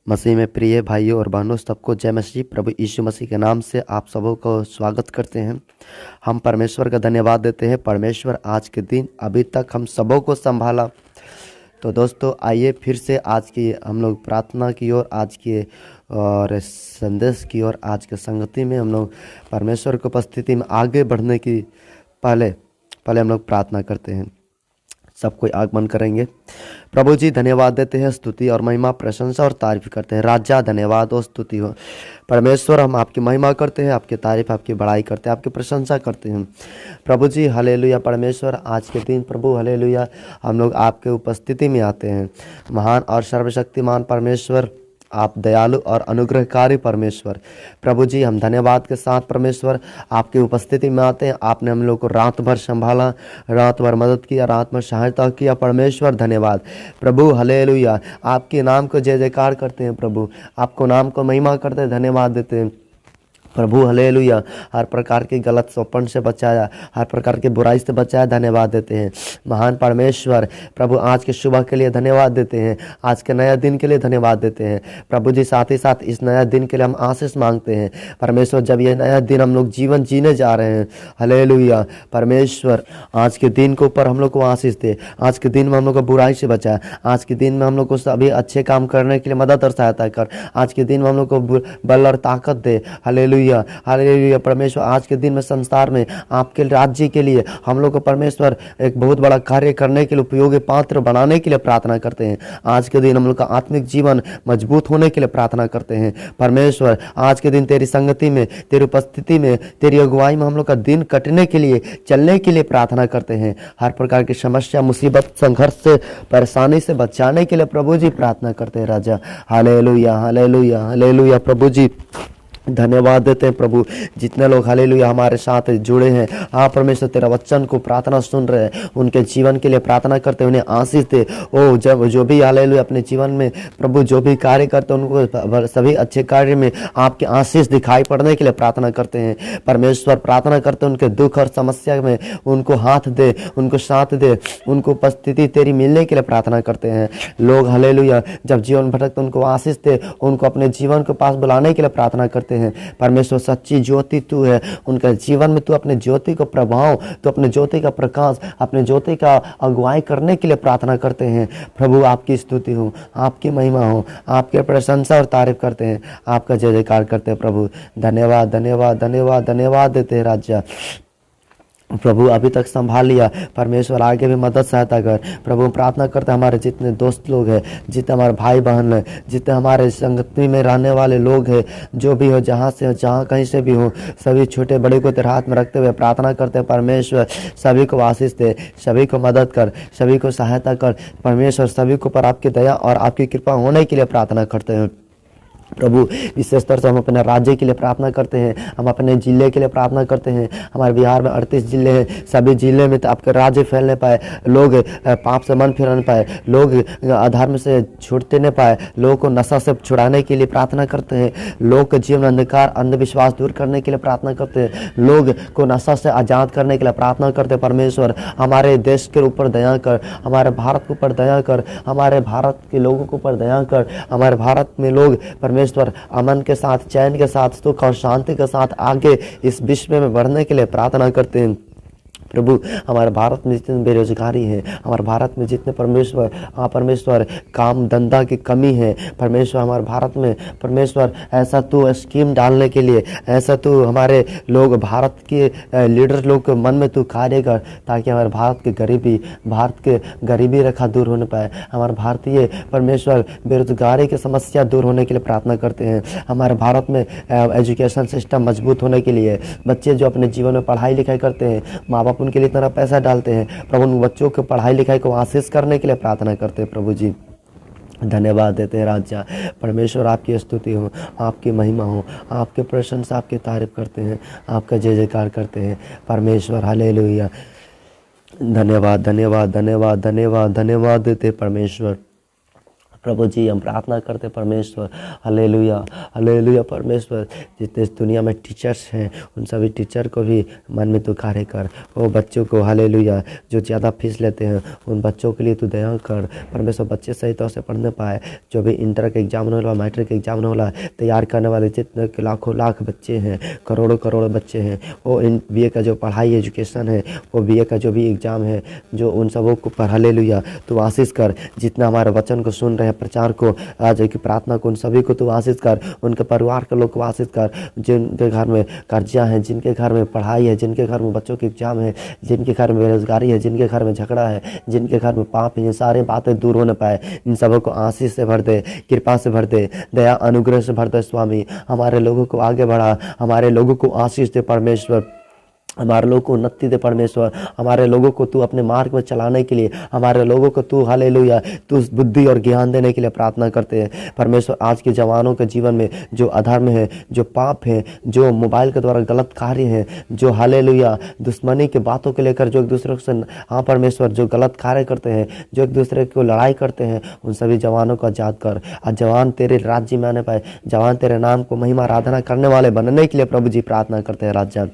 मसीह में प्रिय भाइयों और बहनों, सबको जय मसीह। प्रभु यीशु मसीह के नाम से आप सबों को स्वागत करते हैं। हम परमेश्वर का धन्यवाद देते हैं। परमेश्वर आज के दिन अभी तक हम सबों को संभाला। तो दोस्तों, आइए फिर से आज की हम लोग प्रार्थना की ओर, आज के और संदेश की ओर, आज के संगति में हम लोग परमेश्वर की उपस्थिति में आगे बढ़ने की पहले हम लोग प्रार्थना करते हैं। सब कोई आगमन करेंगे। प्रभु जी, धन्यवाद देते हैं, स्तुति और महिमा, प्रशंसा और तारीफ करते हैं। राजा, धन्यवाद और स्तुति हो। परमेश्वर, हम आपकी महिमा करते हैं, आपकी तारीफ, आपकी बड़ाई करते हैं, आपकी प्रशंसा करते हैं। प्रभु जी, हालेलुया। परमेश्वर, आज के दिन प्रभु हालेलुया हम लोग आपके उपस्थिति में आते हैं। महान और सर्वशक्तिमान परमेश्वर, आप दयालु और अनुग्रहकारी परमेश्वर, प्रभु जी, हम धन्यवाद के साथ परमेश्वर आपकी उपस्थिति में आते हैं। आपने हम लोग को रात भर संभाला, रात भर मदद किया, रात भर सहायता किया। परमेश्वर धन्यवाद। प्रभु हालेलुया, आपके नाम को जय जयकार करते हैं। प्रभु, आपको नाम को महिमा करते हैं, धन्यवाद देते हैं। प्रभु हालेलुया, हर प्रकार की गलत सोपन से बचाया, हर प्रकार की बुराई से बचाया, धन्यवाद देते हैं। महान परमेश्वर, प्रभु आज के सुबह के लिए धन्यवाद देते हैं, आज के नया दिन के लिए धन्यवाद देते हैं। प्रभु जी, साथ ही साथ इस नया दिन के लिए हम आशीष मांगते हैं। परमेश्वर, जब ये नया दिन हम लोग जीवन जीने जा रहे हैं, हालेलुया परमेश्वर, आज के दिन के ऊपर हम लोग को आशीष दे। आज के दिन में हम लोग को बुराई से बचाए। आज के दिन में हम लोग को सभी अच्छे काम करने के लिए मदद और सहायता कर। आज के दिन में हम लोग को बल और ताकत दे। हालेलुया हालेलुया परमेश्वर, आज के दिन में संसार में आपके राज्य के लिए हम लोग को परमेश्वर एक बहुत बड़ा कार्य करने के लिए, उपयोगी पात्र बनाने के लिए प्रार्थना करते हैं। आज के दिन हम लोग का आत्मिक जीवन मजबूत होने के लिए प्रार्थना करते हैं। परमेश्वर, आज के दिन तेरी संगति में, तेरी उपस्थिति में, तेरी अगुवाई में हम लोग का दिन कटने के लिए, चलने के लिए प्रार्थना करते हैं। हर प्रकार की समस्या, मुसीबत, संघर्ष से, परेशानी से बचाने के लिए प्रभु जी प्रार्थना करते हैं। राजा, हालेलुया हालेलुया हालेलुया। प्रभु जी, धन्यवाद देते हैं। प्रभु, जितने लोग हालेलुया हमारे साथ जुड़े हैं, हाँ परमेश्वर, तेरा वचन को प्रार्थना सुन रहे हैं, उनके जीवन के लिए प्रार्थना करते हैं, उन्हें आशीष दे। ओ जब जो भी हालेलुया अपने जीवन में प्रभु जो भी कार्य करते हैं, उनको सभी अच्छे कार्य में आपके आशीष दिखाई पड़ने के लिए प्रार्थना करते हैं। परमेश्वर, प्रार्थना करते हैं उनके दुख और समस्या में उनको हाथ दे, उनको साथ दे, उनको उपस्थिति तेरी मिलने के लिए प्रार्थना करते हैं। लोग हालेलुया जब जीवन भटकते उनको आशीष दे, उनको अपने जीवन के पास बुलाने के लिए प्रार्थना करते हैं। परमेश्वर, सच्ची ज्योति तू है, उनका जीवन में तू अपने ज्योति को प्रभाव, तू अपने ज्योति का प्रकाश, अपने ज्योति का अगुवाई करने के लिए प्रार्थना करते हैं। प्रभु, आपकी स्तुति हो, आपकी महिमा हो, आपके प्रशंसा और तारीफ करते हैं, आपका जय जयकार करते हैं। प्रभु, धन्यवाद धन्यवाद धन्यवाद धन्यवाद देते हैं। राजा प्रभु, अभी तक संभाल लिया, परमेश्वर आगे भी मदद सहायता कर। प्रभु, प्रार्थना करते हैं हमारे जितने दोस्त लोग हैं, जितने हमारे भाई बहन हैं, जितने हमारे संगति में रहने वाले लोग हैं, जो भी हो, जहाँ से हो, जहाँ कहीं से भी हो, सभी छोटे बड़े को तेरे हाथ में रखते हुए प्रार्थना करते हैं। परमेश्वर, सभी को आशीष दे, सभी को मदद कर, सभी को सहायता कर। परमेश्वर, सभी को पर आपकी दया और आपकी कृपा होने के लिए प्रार्थना करते हैं। प्रभु, विशेष तौर से हम अपने राज्य के लिए प्रार्थना करते हैं, हम अपने जिले के लिए प्रार्थना करते हैं। हमारे बिहार में 38 जिले हैं, सभी जिले में तो आपके राज्य फैलने पाए, लोग पाप से मन फिरने पाए, लोग अधर्म से छूटते नहीं पाए, लोगों को नशा से छुड़ाने के लिए प्रार्थना करते हैं। लोग के जीवन अंधकार, अंधविश्वास दूर करने के लिए प्रार्थना करते हैं। लोग को नशा से आज़ाद करने के लिए प्रार्थना करते हैं। परमेश्वर, हमारे देश के ऊपर दया कर, हमारे भारत के ऊपर दया कर, हमारे भारत के लोगों के ऊपर दया कर। हमारे भारत में लोग परमेश्वर अमन के साथ, चैन के साथ, सुख और शांति के साथ आगे इस विश्व में बढ़ने के लिए प्रार्थना करते हैं। प्रभु, हमारे भारत में जितने बेरोजगारी है, हमारे भारत में जितने परमेश्वर काम धंधा की कमी है, परमेश्वर हमारे भारत में परमेश्वर ऐसा तू स्कीम डालने के लिए, ऐसा तू हमारे लोग, भारत के लीडर लोग के मन में तू कार्य कर, ताकि हमारे भारत के गरीबी रेखा दूर होने पाए। हमारे भारतीय परमेश्वर बेरोजगारी की समस्या दूर होने के लिए प्रार्थना करते हैं। हमारे भारत में एजुकेशन सिस्टम मजबूत होने के लिए, बच्चे जो अपने जीवन में पढ़ाई लिखाई करते हैं, माँ बाप उनके लिए इतना पैसा डालते हैं, प्रभु उन बच्चों के पढ़ाई लिखाई को आशीष करने के लिए प्रार्थना करते हैं। प्रभु जी, धन्यवाद देते हैं। राजा परमेश्वर, आपकी स्तुति हो, आपकी महिमा हो, आपके प्रशंसा, आपकी तारीफ करते हैं, आपका जय जयकार करते हैं। परमेश्वर, हालेलुया, धन्यवाद धन्यवाद धन्यवाद धन्यवाद धन्यवाद देते हैं। परमेश्वर, प्रभु जी हम प्रार्थना करते परमेश्वर, हालेलुया हालेलुया परमेश्वर, जितने इस दुनिया में टीचर्स हैं उन सभी टीचर को भी मन में तू कार्य कर। वो बच्चों को हालेलुया जो ज़्यादा फीस लेते हैं उन बच्चों के लिए तू दया कर परमेश्वर, बच्चे सही तौर से पढ़ने पाए। जो भी इंटर के एग्जाम होने वाला, मैट्रिक के एग्जाम होने वाला, तैयार करने वाले जितने लाखों लाख बच्चे हैं, करोड़ों करोड़ बच्चे हैं, वो इन बीए का जो पढ़ाई एजुकेशन है, वो बीए का जो भी एग्ज़ाम है, जो उन सबों को पर हालेलुया तू आशीष कर। जितना हमारे वचन को सुन रहे हैं, प्रचार को, आज की प्रार्थना को, उन सभी को तू आशीष कर। उनके परिवार के लोग को आशीष कर। जिनके घर में कर्जा है, जिनके घर में पढ़ाई है, जिनके घर में बच्चों के एग्जाम है, जिनके घर में बेरोजगारी है, जिनके घर में झगड़ा है, जिनके घर में पाप है, ये सारी बातें दूर होने पाए। इन सबों को आशीष से भर दे, कृपा से भर दे, दया अनुग्रह से भर दे स्वामी। हमारे लोगों को आगे बढ़ा, हमारे लोगों को आशीष दे परमेश्वर, हमारे लोगों को उन्नति दे परमेश्वर। हमारे लोगों को तू अपने मार्ग में चलाने के लिए, हमारे लोगों को तू हालेलुया तू बुद्धि और ज्ञान देने के लिए प्रार्थना करते हैं परमेश्वर। आज के जवानों के जीवन में जो अधर्म है, जो पाप है, जो मोबाइल के द्वारा गलत कार्य है, जो हालेलुया दुश्मनी की बातों को लेकर जो एक दूसरे से हाँ परमेश्वर जो गलत कार्य करते हैं, जो एक दूसरे को लड़ाई करते हैं, उन सभी जवानों को आजाद कर। आज जवान तेरे राज्य में आने पाए, जवान तेरे नाम को महिमा आराधना करने वाले बनने के लिए प्रभु जी प्रार्थना करते हैं। राजा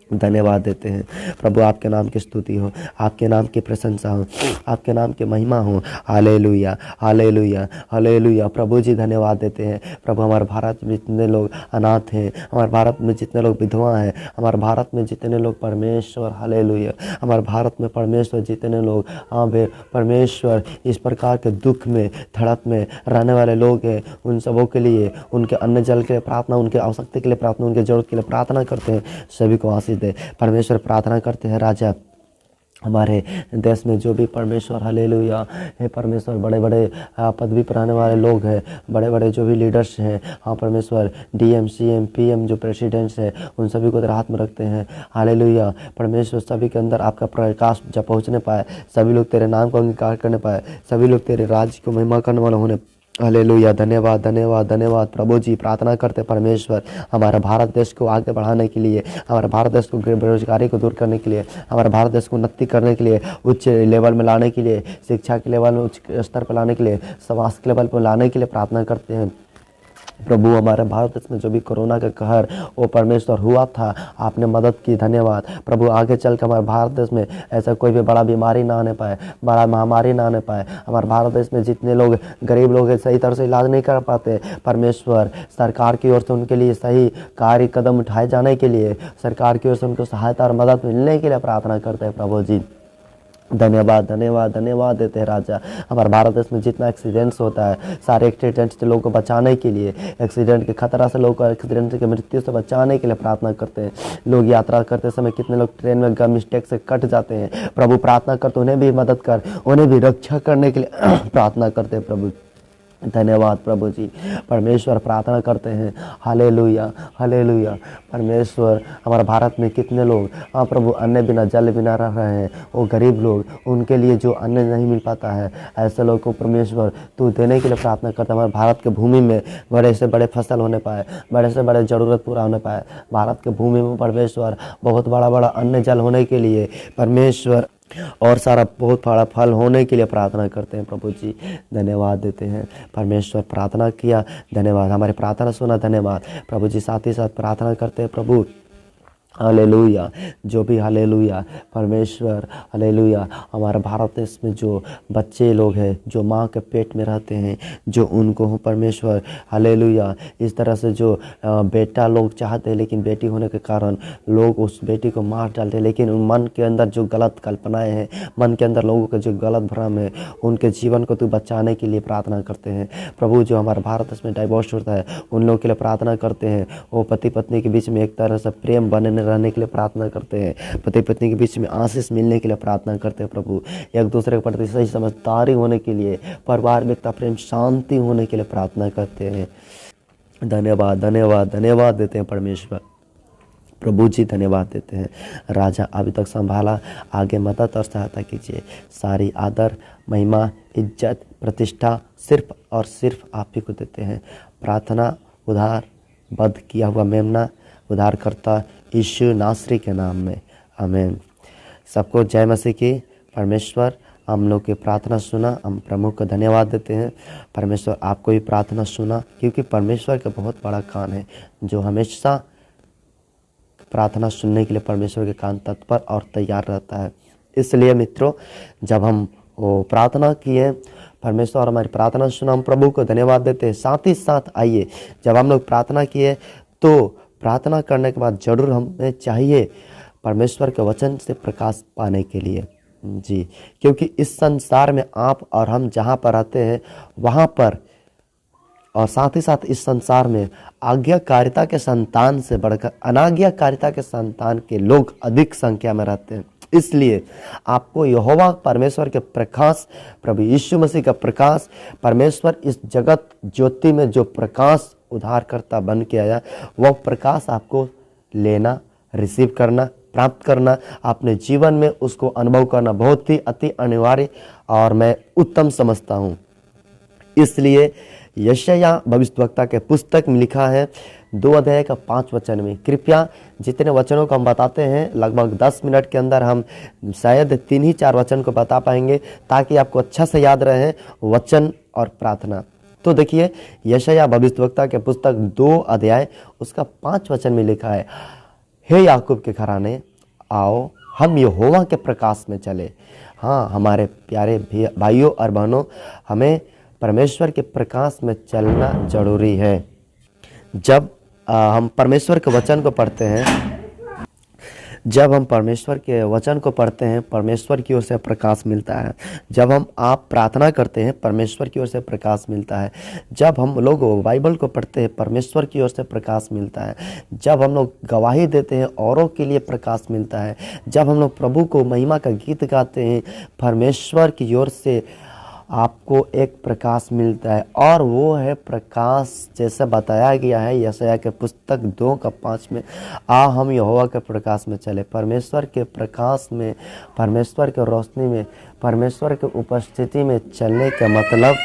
धन्यवाद देते हैं प्रभु, आपके नाम की स्तुति हो, आपके नाम की प्रशंसा हो, आपके नाम की महिमा हो। हालेलुया हालेलुया हालेलुया प्रभु जी धन्यवाद देते हैं प्रभु। हमारे भारत में जितने लोग अनाथ हैं, हमारे भारत में जितने लोग विधवा हैं, हमारे भारत में जितने लोग परमेश्वर हालेलुया, हमारे भारत में परमेश्वर जितने लोग हाँ बे परमेश्वर इस प्रकार के दुख में धड़प में रहने वाले लोग हैं, उन सबों के लिए, उनके अन्न जल के लिए प्रार्थना, उनके आवश्यकता के लिए प्रार्थना, उनके जरूरत के लिए प्रार्थना करते हैं। सभी को आशीष दे परमेश्वर। प्रार्थना करते हैं राजा, हमारे देश में जो भी परमेश्वर हालेलुया हे परमेश्वर बड़े बड़े पदवी पर रहने वाले लोग हैं, बड़े बड़े जो भी लीडर्स हैं हाँ परमेश्वर, डीएम सीएम पीएम जो प्रेसिडेंट्स हैं, उन सभी को तेरे हाथ में रखते हैं। हालेलुया परमेश्वर, सभी के अंदर आपका प्रकाश जब पहुँचने पाए, सभी लोग तेरे नाम को अंगीकार करने पाए, सभी लोग तेरे राज्य को महिमा करने वाला होने। हालेलुया धन्यवाद धन्यवाद धन्यवाद प्रभु जी। प्रार्थना करते परमेश्वर हमारा भारत देश को आगे बढ़ाने के लिए, हमारे भारत देश को बेरोजगारी को दूर करने के लिए, हमारे भारत देश को उन्नति करने के लिए, उच्च लेवल में लाने के लिए, शिक्षा के लेवल में उच्च स्तर पर लाने के लिए, स्वास्थ्य के लेवल पर लाने के लिए प्रार्थना करते हैं प्रभु। हमारे भारत देश में जो भी कोरोना का कहर वो परमेश्वर हुआ था, आपने मदद की, धन्यवाद प्रभु। आगे चल कर हमारे भारत देश में ऐसा कोई भी बड़ा बीमारी ना आने पाए, बड़ा महामारी ना आने पाए। हमारे भारत देश में जितने लोग गरीब लोग हैं सही तरह से इलाज नहीं कर पाते परमेश्वर, सरकार की ओर से उनके लिए सही कार्य कदम उठाए जाने के लिए, सरकार की ओर से उनको सहायता और मदद मिलने के लिए प्रार्थना करते हैं प्रभु जी। धन्यवाद धन्यवाद धन्यवाद देते हैं राजा। हमारे भारत देश में जितना एक्सीडेंट्स होता है, सारे एक्सीडेंट से लोगों को बचाने के लिए, एक्सीडेंट के खतरा से लोगों को एक्सीडेंट की मृत्यु से बचाने के लिए प्रार्थना करते हैं। लोग यात्रा करते समय कितने लोग ट्रेन में मिस्टेक से कट जाते हैं प्रभु, प्रार्थना करते उन्हें भी मदद कर, उन्हें भी रक्षा करने के लिए प्रार्थना करते हैं प्रभु। धन्यवाद प्रभु जी। परमेश्वर प्रार्थना करते हैं हालेलुया हालेलुया परमेश्वर। हमारे भारत में कितने लोग हाँ प्रभु अन्न बिना जल बिना रह रहे हैं, वो गरीब लोग, उनके लिए जो अन्न नहीं मिल पाता है, ऐसे लोगों को परमेश्वर तू देने के लिए प्रार्थना करता है। हमारे भारत के भूमि में बड़े से बड़े फसल होने पाए, बड़े से बड़े ज़रूरत पूरा होने पाए। भारत के भूमि में परमेश्वर बहुत बड़ा बड़ा अन्न जल होने के लिए परमेश्वर और सारा बहुत बड़ा फल होने के लिए प्रार्थना करते हैं प्रभु जी। धन्यवाद देते हैं परमेश्वर। प्रार्थना किया, धन्यवाद। हमारी प्रार्थना सुना, धन्यवाद प्रभु जी। साथ ही साथ प्रार्थना करते हैं प्रभु हालेलुया, जो भी हालेलुया परमेश्वर हालेलुया, हमारे भारत देश में जो बच्चे लोग हैं जो माँ के पेट में रहते हैं, जो उनको हो परमेश्वर हालेलुया, इस तरह से जो बेटा लोग चाहते हैं लेकिन बेटी होने के कारण लोग उस बेटी को मार डालते हैं, लेकिन मन के अंदर जो गलत कल्पनाएं हैं, मन के अंदर लोगों का जो गलत भ्रम है, उनके जीवन को तू बचाने के लिए प्रार्थना करते हैं प्रभु। जो हमारे भारत देश में डाइवोर्स होता है उन लोगों के लिए प्रार्थना करते हैं, वो पति पत्नी के बीच में एक तरह से प्रेम बने रहने के लिए प्रार्थना करते हैं, पति पत्नी के बीच में आशीष मिलने के लिए प्रार्थना करते हैं प्रभु। एक दूसरे के प्रति सही समझदारी होने के लिए, परिवार में एकता प्रेम शांति होने के लिए प्रार्थना करते हैं। धन्यवाद धन्यवाद धन्यवाद देते हैं परमेश्वर प्रभु जी। धन्यवाद देते हैं राजा, अभी तक संभाला, आगे मदद और सहायता कीजिए। सारी आदर महिमा इज्जत प्रतिष्ठा सिर्फ और सिर्फ आप ही को देते हैं। प्रार्थना उधार बद्ध किया हुआ मेमना उधारकर्ता यीशु नासरी के नाम में, आमीन। सबको जय मसीह की। परमेश्वर हम लोग की प्रार्थना सुना। हम प्रभु को धन्यवाद देते हैं। परमेश्वर आपको भी प्रार्थना सुना, क्योंकि परमेश्वर का बहुत बड़ा कान है जो हमेशा प्रार्थना सुनने के लिए परमेश्वर के कान तत्पर और तैयार रहता है। इसलिए मित्रों, जब हम वो प्रार्थना किए, परमेश्वर हमारी प्रार्थना सुना, हम प्रभु को धन्यवाद देते हैं। साथ ही साथ आइए, जब हम लोग प्रार्थना किए तो प्रार्थना करने के बाद जरूर हमें चाहिए परमेश्वर के वचन से प्रकाश पाने के लिए जी, क्योंकि इस संसार में आप और हम जहाँ पर रहते हैं वहाँ पर, और साथ ही साथ इस संसार में आज्ञाकारिता के संतान से बढ़कर अनाज्ञाकारिता के संतान के लोग अधिक संख्या में रहते हैं। इसलिए आपको यहोवा परमेश्वर के प्रकाश, प्रभु यीशु मसीह का प्रकाश, परमेश्वर इस जगत ज्योति में जो प्रकाश उद्धारकर्ता बन के आया, वह प्रकाश आपको लेना, रिसीव करना, प्राप्त करना, अपने जीवन में उसको अनुभव करना बहुत ही अति अनिवार्य और मैं उत्तम समझता हूँ। इसलिए यशायाह भविष्यवक्ता के पुस्तक में लिखा है 2 अध्याय का 5 वचन में, कृपया जितने वचनों को हम बताते हैं लगभग 10 मिनट के अंदर हम शायद 3 ही 4 वचन को बता पाएंगे, ताकि आपको अच्छा से याद रहे वचन और प्रार्थना। तो देखिए, यशायाह भविष्यवक्ता के पुस्तक 2 अध्याय उसका 5 वचन में लिखा है, हे याकूब के घराने, आओ हम यहोवा के प्रकाश में चले। हाँ हमारे प्यारे भाइयों और बहनों, हमें परमेश्वर के प्रकाश में चलना जरूरी है। जब हम परमेश्वर के वचन को पढ़ते हैं, जब हम परमेश्वर के वचन को पढ़ते हैं, परमेश्वर की ओर से प्रकाश मिलता है। जब आप प्रार्थना करते हैं, परमेश्वर की ओर से प्रकाश मिलता है। जब हम लोग बाइबल को पढ़ते हैं, परमेश्वर की ओर से प्रकाश मिलता है। जब हम लोग गवाही देते हैं, औरों के लिए प्रकाश मिलता है। जब हम लोग प्रभु को महिमा का गीत गाते हैं, परमेश्वर की ओर से आपको एक प्रकाश मिलता है, और वो है प्रकाश जैसा बताया गया है यशायाह के पुस्तक 2 का 5 में, आ हम यहोवा के प्रकाश में चले। परमेश्वर के प्रकाश में, परमेश्वर के रोशनी में, परमेश्वर के उपस्थिति में चलने का मतलब,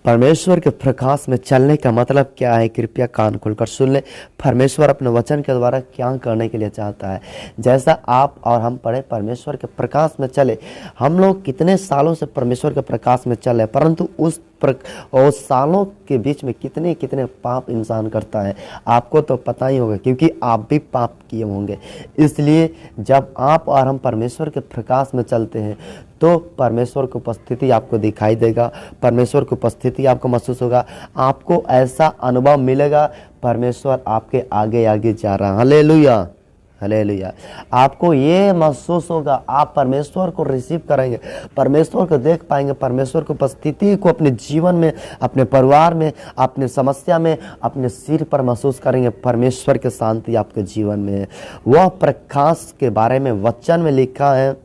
परमेश्वर के प्रकाश में चलने का मतलब क्या है? कृपया कान खोलकर सुन ले। परमेश्वर अपने वचन के द्वारा क्या करने के लिए चाहता है। जैसा आप और हम पढ़े, परमेश्वर के प्रकाश में चले। हम लोग कितने सालों से परमेश्वर के प्रकाश में चले, परंतु उस सालों के बीच में कितने कितने पाप इंसान करता है, आपको तो पता ही होगा, क्योंकि आप भी पाप किए होंगे। इसलिए जब आप और हम परमेश्वर के प्रकाश में चलते हैं तो परमेश्वर की उपस्थिति आपको दिखाई देगा, परमेश्वर की उपस्थिति आपको महसूस होगा, आपको ऐसा अनुभव मिलेगा परमेश्वर आपके आगे आगे जा रहा है। Hallelujah, hallelujah. आपको ये महसूस होगा, आप परमेश्वर को रिसीव करेंगे, परमेश्वर को देख पाएंगे, परमेश्वर की उपस्थिति को अपने जीवन में, अपने परिवार में, अपने समस्या में, अपने सिर पर महसूस करेंगे। परमेश्वर की शांति आपके जीवन में है। वह प्रकाश के बारे में वचन में लिखा है,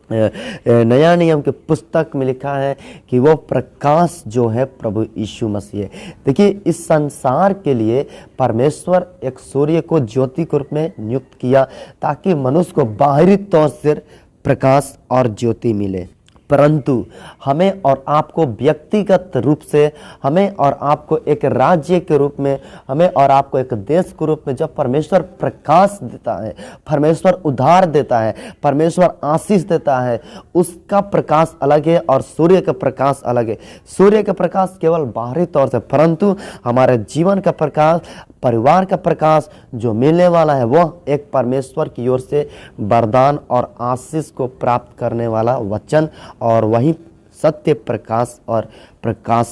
नया नियम के पुस्तक में लिखा है कि वो प्रकाश जो है प्रभु यीशु मसीह है। देखिए, इस संसार के लिए परमेश्वर एक सूर्य को ज्योति के रूप में नियुक्त किया, ताकि मनुष्य को बाहरी तौर से प्रकाश और ज्योति मिले, परंतु हमें और आपको व्यक्तिगत रूप से, हमें और आपको एक राज्य के रूप में, हमें और आपको एक देश के रूप में, जब परमेश्वर प्रकाश देता है, परमेश्वर उद्धार देता है, परमेश्वर आशीष देता है, उसका प्रकाश अलग है और सूर्य का प्रकाश अलग है। सूर्य का प्रकाश केवल बाहरी तौर से, परंतु हमारे जीवन का प्रकाश, परिवार का प्रकाश जो मिलने वाला है, वह एक परमेश्वर की ओर से वरदान और आशीष को प्राप्त करने वाला वचन, और वही सत्य प्रकाश और प्रकाश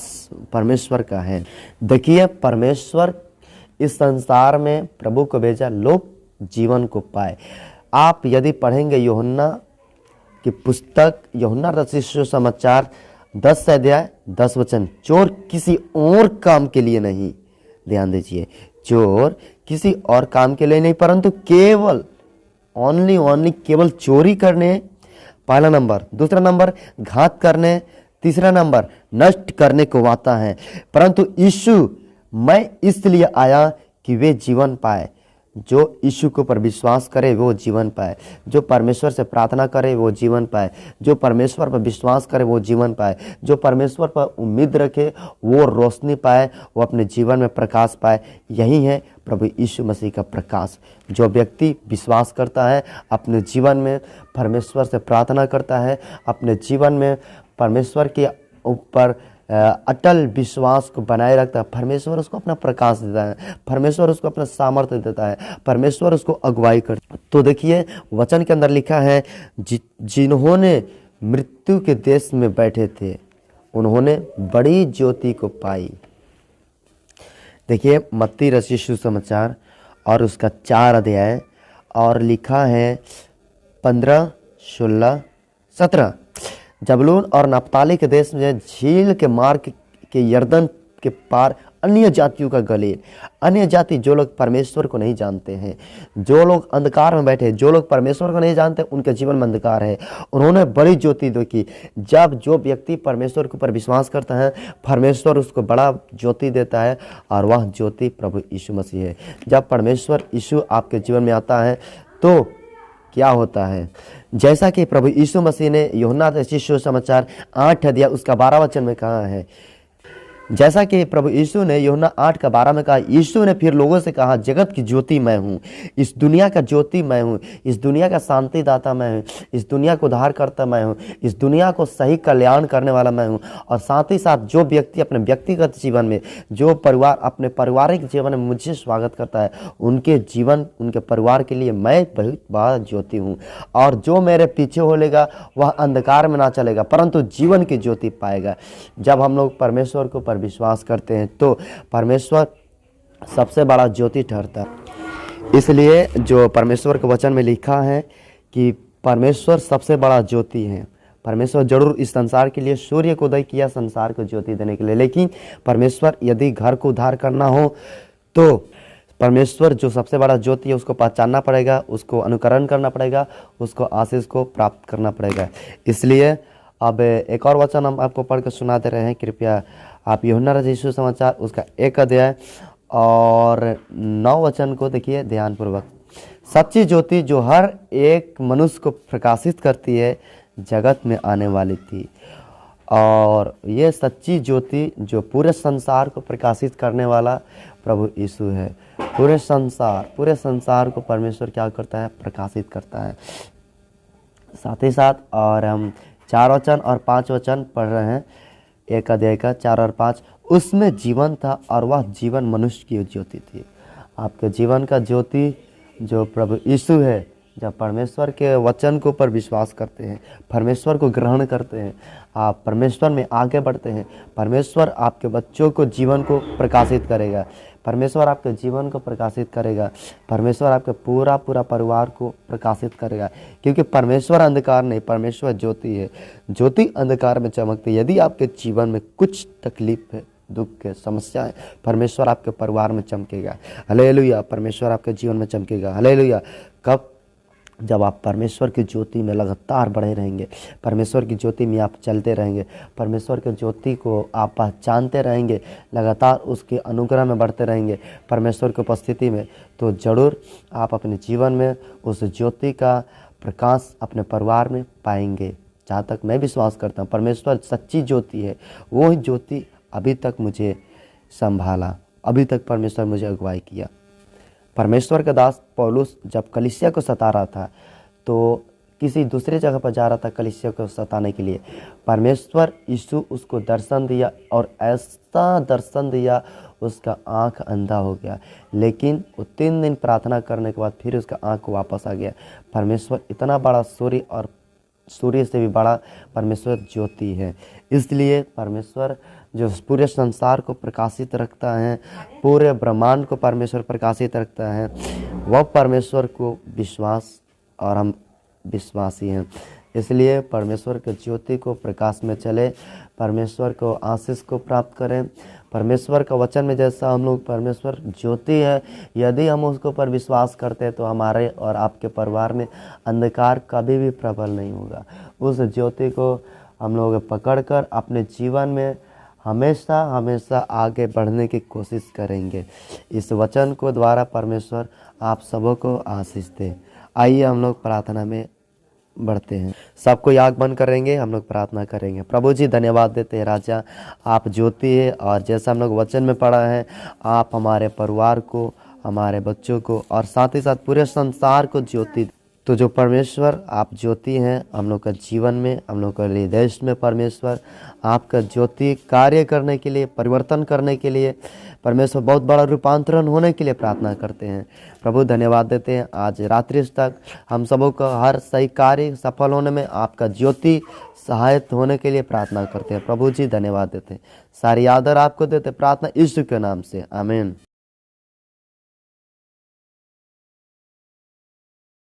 परमेश्वर का है। देखिए, परमेश्वर इस संसार में प्रभु को भेजा लोग जीवन को पाए। आप यदि पढ़ेंगे यूहन्ना की पुस्तक, यूहन्ना रचित सुसमाचार 10 अध्याय 10 वचन, चोर किसी और काम के लिए नहीं, ध्यान दीजिए, चोर किसी और काम के लिए नहीं, परंतु केवल ओनली केवल चोरी करने, पहला नंबर, दूसरा नंबर घात करने, तीसरा नंबर नष्ट करने को आता है। परंतु यीशु, मैं इसलिए आया कि वे जीवन पाए। जो यीशु के ऊपर विश्वास करे वो जीवन पाए, जो परमेश्वर से प्रार्थना करे वो जीवन पाए, जो परमेश्वर पर विश्वास करे वो जीवन पाए, जो परमेश्वर पर उम्मीद रखे वो रोशनी पाए, वो अपने जीवन में प्रकाश पाए। यही है प्रभु यीशु मसीह का प्रकाश। जो व्यक्ति विश्वास करता है, अपने जीवन में परमेश्वर से प्रार्थना करता है, अपने जीवन में परमेश्वर के ऊपर अटल विश्वास को बनाए रखता है, परमेश्वर उसको अपना प्रकाश देता है, परमेश्वर उसको अपना सामर्थ्य देता है, परमेश्वर उसको अगुवाई करता है। तो देखिए वचन के अंदर लिखा है, जिन्होंने मृत्यु के देश में बैठे थे उन्होंने बड़ी ज्योति को पाई। देखिए मत्ती रचित सुसमाचार और उसका 4 अध्याय और लिखा है 15, 16, 17। जबूलून और नप्ताली के देश में झील के मार्ग के यरदन के पार अन्य जातियों का गलील, अन्य जाति जो लोग परमेश्वर को नहीं जानते हैं, जो लोग अंधकार में बैठे, जो लोग परमेश्वर को नहीं जानते, उनके जीवन में अंधकार है, उन्होंने बड़ी ज्योति देखी। जब जो व्यक्ति परमेश्वर के ऊपर विश्वास करता है, परमेश्वर उसको बड़ा ज्योति देता है और वह ज्योति प्रभु यीशु मसीह है। जब परमेश्वर यीशु आपके जीवन में आता है तो क्या होता है, जैसा कि प्रभु यीशु मसीह ने यूहन्ना रचित सुसमाचार 8 अध्याय उसका 12 वचन में कहा है, जैसा कि प्रभु यीशु ने यूहन्ना 8 का 12 में कहा, यीशु ने फिर लोगों से कहा, जगत की ज्योति मैं हूँ, इस दुनिया का ज्योति मैं हूँ, इस दुनिया का शांति दाता मैं हूँ, इस दुनिया को उद्धार करता मैं हूँ, इस दुनिया को सही कल्याण करने वाला मैं हूँ। और साथ ही साथ जो व्यक्ति अपने व्यक्तिगत जीवन में, जो परिवार अपने पारिवारिक जीवन में मुझे स्वागत करता है, उनके जीवन, उनके परिवार के लिए मैं बहुत बड़ा ज्योति हूँ। और जो मेरे पीछे होलेगा वह अंधकार में ना चलेगा परंतु जीवन की ज्योति पाएगा। जब हम लोग परमेश्वर के ऊपर विश्वास करते हैं तो परमेश्वर सबसे बड़ा ज्योति ठहरता है। इसलिए जो परमेश्वर के वचन में लिखा है कि परमेश्वर सबसे बड़ा ज्योति है। परमेश्वर जरूर इस संसार के लिए सूर्य को उदय किया संसार को ज्योति देने के लिए, लेकिन परमेश्वर यदि घर को उद्धार करना हो तो परमेश्वर जो सबसे बड़ा ज्योति है उसको पहचानना पड़ेगा, उसको अनुकरण करना पड़ेगा, उसको आशीष को प्राप्त करना पड़ेगा। इसलिए अब एक और वचन हम आपको पढ़ कर सुना दे रहे हैं। कृपया आप यूहन्ना रचित सुसमाचार उसका 1 अध्याय और 9 वचन को देखिए ध्यानपूर्वक। सच्ची ज्योति जो हर एक मनुष्य को प्रकाशित करती है जगत में आने वाली थी, और ये सच्ची ज्योति जो पूरे संसार को प्रकाशित करने वाला प्रभु यीशु है। पूरे संसार को परमेश्वर क्या करता है, प्रकाशित करता है। साथ ही साथ और हम 4 वचन और 5 वचन पढ़ रहे हैं, 1 अध्याय का 4 और 5। उसमें जीवन था और वह जीवन मनुष्य की ज्योति थी। आपके जीवन का ज्योति जो प्रभु यीशु है, जब परमेश्वर के वचन के ऊपर विश्वास करते हैं, परमेश्वर को ग्रहण करते हैं, आप परमेश्वर में आगे बढ़ते हैं, परमेश्वर आपके बच्चों को जीवन को प्रकाशित करेगा, परमेश्वर आपके जीवन को प्रकाशित करेगा, परमेश्वर आपके पूरा परिवार को प्रकाशित करेगा। क्योंकि परमेश्वर अंधकार नहीं, परमेश्वर ज्योति है। ज्योति अंधकार में चमकती है। यदि आपके जीवन में कुछ तकलीफ है, दुख है, समस्या है, परमेश्वर आपके परिवार में चमकेगा। हालेलुया। परमेश्वर आपके जीवन में चमकेगा। हालेलुया। कब? जब आप परमेश्वर की ज्योति में लगातार बढ़े रहेंगे, परमेश्वर की ज्योति में आप चलते रहेंगे, परमेश्वर की ज्योति को आप पहचानते रहेंगे, लगातार उसके अनुग्रह में बढ़ते रहेंगे परमेश्वर की उपस्थिति में, तो ज़रूर आप अपने जीवन में उस ज्योति का प्रकाश अपने परिवार में पाएंगे। जहाँ तक मैं विश्वास करता हूँ परमेश्वर सच्ची ज्योति है। वो ही ज्योति अभी तक मुझे संभाला, अभी तक परमेश्वर मुझे अगुवाई किया। परमेश्वर का दास पौलुस जब कलीसिया को सता रहा था तो किसी दूसरे जगह पर जा रहा था कलीसिया को सताने के लिए। परमेश्वर यीशु उसको दर्शन दिया और ऐसा दर्शन दिया उसका आंख अंधा हो गया, लेकिन वो 3 दिन प्रार्थना करने के बाद फिर उसका आंख वापस आ गया। परमेश्वर इतना बड़ा सूर्य और सूर्य से भी बड़ा परमेश्वर ज्योति है। इसलिए परमेश्वर जो पूरे संसार को प्रकाशित रखता है, पूरे ब्रह्मांड को परमेश्वर प्रकाशित रखता है, वह परमेश्वर को विश्वास और हम विश्वासी हैं। इसलिए परमेश्वर के ज्योति को प्रकाश में चले, परमेश्वर को आशीष को प्राप्त करें। परमेश्वर का वचन में जैसा हम लोग परमेश्वर ज्योति है, यदि हम उसके ऊपर विश्वास करते हैं तो हमारे और आपके परिवार में अंधकार कभी भी प्रबल नहीं होगा। उस ज्योति को हम लोग पकड़कर अपने जीवन में हमेशा हमेशा आगे बढ़ने की कोशिश करेंगे। इस वचन को द्वारा परमेश्वर आप सबों को आशीष दे। आइए हम लोग प्रार्थना में बढ़ते हैं। सबको आँख बंद करेंगे, हम लोग प्रार्थना करेंगे। प्रभु जी धन्यवाद देते हैं राजा, आप ज्योति है और जैसा हम लोग वचन में पढ़ा है, आप हमारे परिवार को, हमारे बच्चों को और साथ ही साथ पूरे संसार को ज्योति। तो जो परमेश्वर आप ज्योति हैं हम लोग का जीवन में, हम लोग के लिए देश में, परमेश्वर आपका ज्योति कार्य करने के लिए, परिवर्तन करने के लिए, परमेश्वर बहुत बड़ा रूपांतरण होने के लिए प्रार्थना करते हैं। प्रभु धन्यवाद देते हैं, आज रात्रि तक हम सबों का हर सही कार्य सफल होने में आपका ज्योति सहायक होने के लिए प्रार्थना करते हैं। प्रभु जी धन्यवाद देते हैं, सारी आदर आपको देते, प्रार्थना यीशु के नाम से, आमीन।